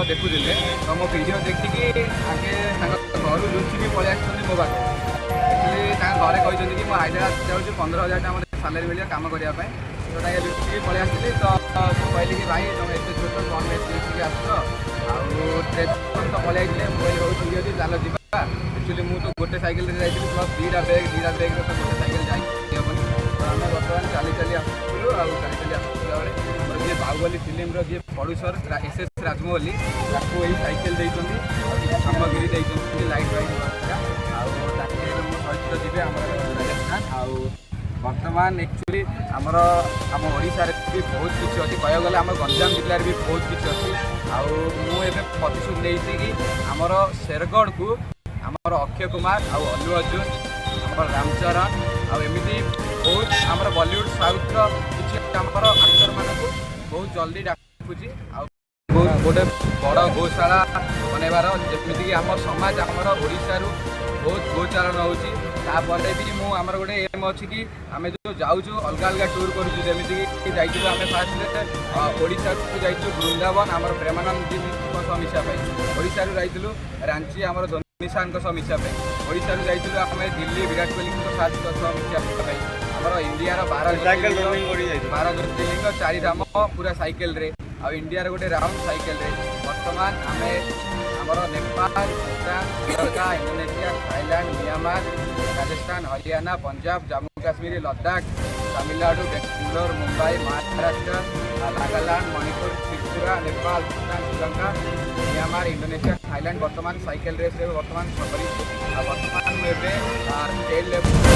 देखुले तो मो वीडियो देखिकी आगे घर लुचिकी पलि आसुँच मो पाखे एक्चुअली घरे कहते कि मैं हाइद्राबाद जाऊँ 15,000 टाइम सालारी मिले कम करने तो लुचिकी पलि आसती तो कहली कि भाई तुम एत छोट कम लुचिकी आस तो पलि आइले मुझे बहुत ठीक अच्छे चल जा एक्चुअली मुझे गोटे सैकेल जाइए प्लस दुईटा बैग तो गोटे सैकेल जाइबनी तो आम बर्तमान चली चली आसलु चली आसला बेले जी बाहुबली फिल्म जी प्रोड्यूसर SS राजमौली ताको यही सैकेल देती सामग्री देती लाइट वाइट मो सहित जी आम राजस्थान आउ बर्तमान एक्चुअली आमर आम ओडिशा भी बहुत किसी अच्छी कह गले आम गंजाम जिले भी बहुत किसी अच्छी आउ प्रतिश्रुति देती कि आमर शेरगढ़ को आमर अक्षय कुमार आउ अल्लू अर्जुन आमर रामचरण आमती बहुत आमर बॉलीवुड साउथ किसी आमर आक्टर मानक बहुत जल्दी डाकुची बहुत गोटे बड़ गौशाला बनवार जमीक आम समाज आमर ओडिशा बहुत गोचारण होपर भी मुझे गोटे एम अच्छी कि आम जो जाऊँ अलग अलग टूर करुँच जमीक आम फास्ट ओडिशा को जाइए वृंदावन आम प्रेमानंद जी मिसापी ओडिशा जाइलु रांची आम धोनी सार मिसापी ओडिशा जाइलु आम दिल्ली विराट कोहली मिसापी आमर इंडिया 12 ज्योतिर्लिंग 4 धाम पूरा साइकेल रे आ इंडिया गोटे राउंड साइकेल रे बर्तमान आम आमर Nepal Bhutan Sri Lanka Indonesia Thailand Myanmar Rajasthan Haryana Punjab Jammu Kashmir Ladakh Tamil Nadu Bangalore Mumbai Maharashtra Nagaland Manipur Tripura Nepal Bhutan Sri Lanka Myanmar Indonesia Thailand बर्तमान साइकेल रेस बर्तमान बर्तमान स्टेट लेवल